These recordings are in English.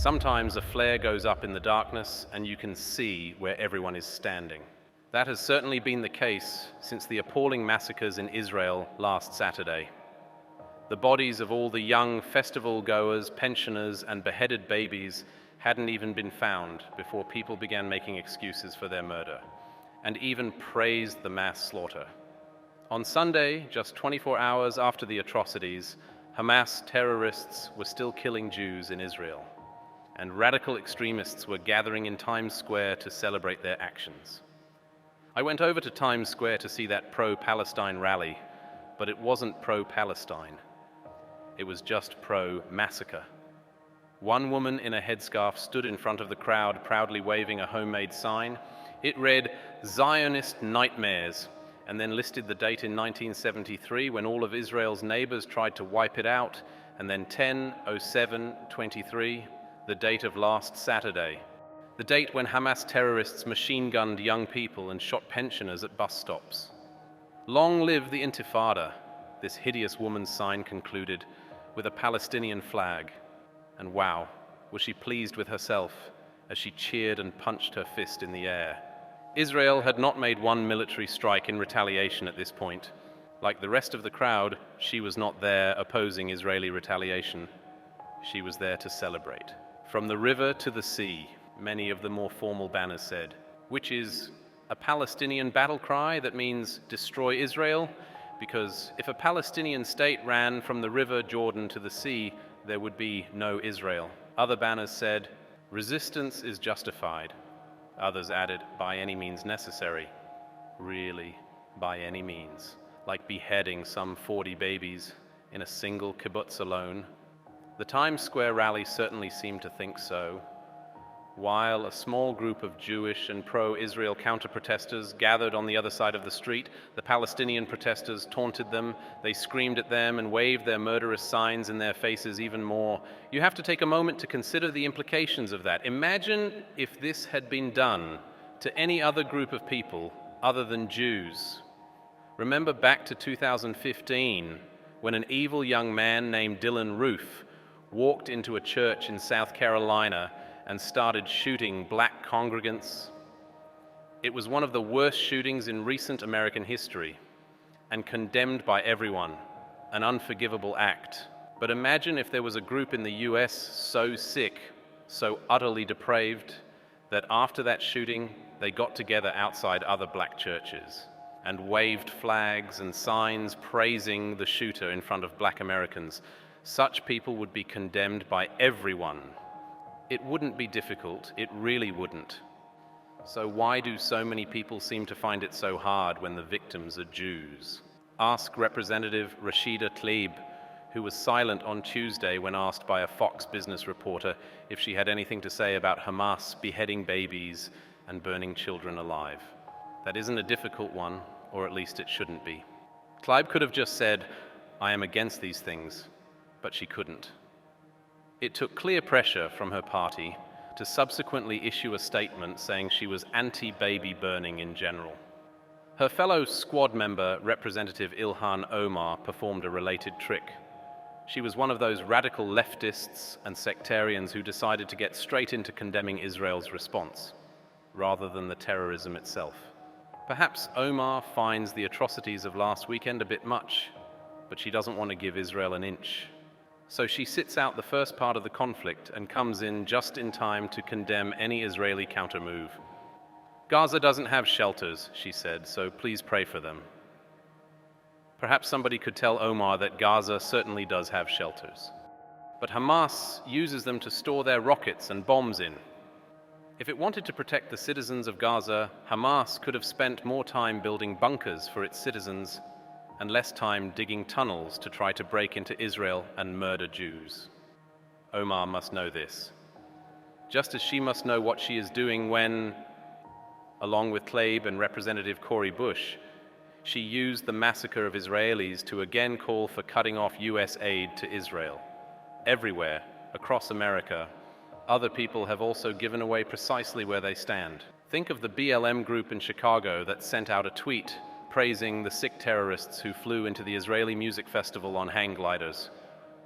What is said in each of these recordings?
Sometimes a flare goes up in the darkness and you can see where everyone is standing. That has certainly been the case since the appalling massacres in Israel last Saturday. The bodies of all the young festival goers, pensioners, and beheaded babies hadn't even been found before people began making excuses for their murder, and even praised the mass slaughter. On Sunday, just 24 hours after the atrocities, Hamas terrorists were still killing Jews in Israel, and radical extremists were gathering in Times Square to celebrate their actions. I went over to Times Square to see that pro-Palestine rally, but it wasn't pro-Palestine. It was just pro-massacre. One woman in a headscarf stood in front of the crowd, proudly waving a homemade sign. It read, "Zionist Nightmares," and then listed the date in 1973 when all of Israel's neighbors tried to wipe it out, and then 10/07/23, the date of last Saturday, the date when Hamas terrorists machine-gunned young people and shot pensioners at bus stops. "Long live the Intifada," this hideous woman's sign concluded, with a Palestinian flag. And wow, was she pleased with herself as she cheered and punched her fist in the air. Israel had not made one military strike in retaliation at this point. Like the rest of the crowd, she was not there opposing Israeli retaliation. She was there to celebrate. From the river to the sea, many of the more formal banners said, which is a Palestinian battle cry that means destroy Israel, because if a Palestinian state ran from the river Jordan to the sea, there would be no Israel. Other banners said, resistance is justified. Others added, by any means necessary. Really, by any means. Like beheading some 40 babies in a single kibbutz alone. The Times Square rally certainly seemed to think so. While a small group of Jewish and pro-Israel counter-protesters gathered on the other side of the street, the Palestinian protesters taunted them, they screamed at them and waved their murderous signs in their faces even more. You have to take a moment to consider the implications of that. Imagine if this had been done to any other group of people other than Jews. Remember back to 2015, when an evil young man named Dylan Roof walked into a church in South Carolina and started shooting black congregants. It was one of the worst shootings in recent American history and condemned by everyone, an unforgivable act. But imagine if there was a group in the US so sick, so utterly depraved, that after that shooting, they got together outside other black churches and waved flags and signs praising the shooter in front of black Americans. Such people would be condemned by everyone. It wouldn't be difficult, it really wouldn't. So why do so many people seem to find it so hard when the victims are Jews? Ask Representative Rashida Tlaib, who was silent on Tuesday when asked by a Fox Business reporter if she had anything to say about Hamas beheading babies and burning children alive. That isn't a difficult one, or at least it shouldn't be. Tlaib could have just said, "I am against these things," but she couldn't. It took clear pressure from her party to subsequently issue a statement saying she was anti-baby burning in general. Her fellow squad member, Representative Ilhan Omar, performed a related trick. She was one of those radical leftists and sectarians who decided to get straight into condemning Israel's response, rather than the terrorism itself. Perhaps Omar finds the atrocities of last weekend a bit much, but she doesn't want to give Israel an inch. So she sits out the first part of the conflict and comes in just in time to condemn any Israeli countermove. Gaza doesn't have shelters, she said, so please pray for them. Perhaps somebody could tell Omar that Gaza certainly does have shelters. But Hamas uses them to store their rockets and bombs in. If it wanted to protect the citizens of Gaza, Hamas could have spent more time building bunkers for its citizens and less time digging tunnels to try to break into Israel and murder Jews. Omar must know this. Just as she must know what she is doing when, along with Tlaib and Representative Cori Bush, she used the massacre of Israelis to again call for cutting off US aid to Israel. Everywhere, across America, other people have also given away precisely where they stand. Think of the BLM group in Chicago that sent out a tweet praising the sick terrorists who flew into the Israeli music festival on hang gliders,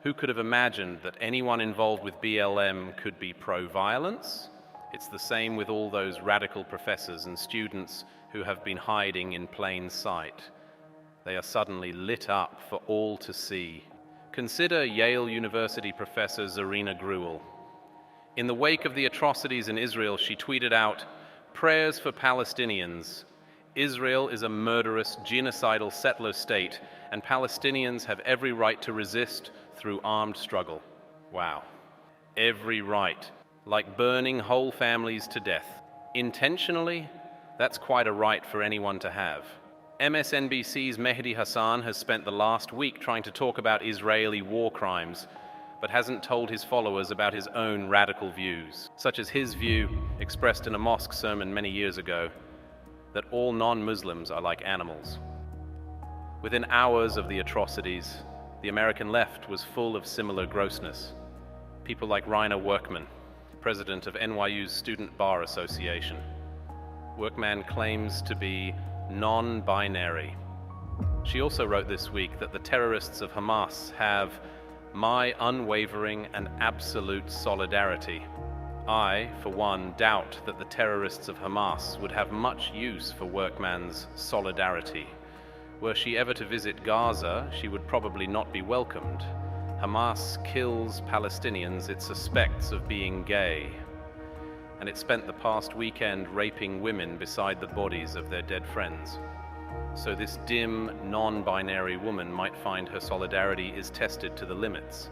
Who could have imagined that anyone involved with BLM could be pro-violence? It's the same with all those radical professors and students who have been hiding in plain sight. They are suddenly lit up for all to see. Consider Yale University professor Zarina Gruel. In the wake of the atrocities in Israel, she tweeted out, "Prayers for Palestinians. Israel is a murderous, genocidal settler state, and Palestinians have every right to resist through armed struggle." Wow. Every right. Like burning whole families to death. Intentionally, that's quite a right for anyone to have. MSNBC's Mehdi Hasan has spent the last week trying to talk about Israeli war crimes, but hasn't told his followers about his own radical views, such as his view, expressed in a mosque sermon many years ago, that all non-Muslims are like animals. Within hours of the atrocities, the American left was full of similar grossness. People like Rainer Workman, president of NYU's Student Bar Association. Workman claims to be non-binary. She also wrote this week that the terrorists of Hamas have my unwavering and absolute solidarity. I, for one, doubt that the terrorists of Hamas would have much use for Workman's solidarity. Were she ever to visit Gaza, she would probably not be welcomed. Hamas kills Palestinians it suspects of being gay, and it spent the past weekend raping women beside the bodies of their dead friends. So this dim, non-binary woman might find her solidarity is tested to the limits.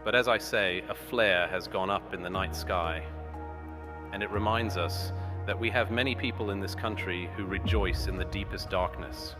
But as I say, a flare has gone up in the night sky, and it reminds us that we have many people in this country who rejoice in the deepest darkness.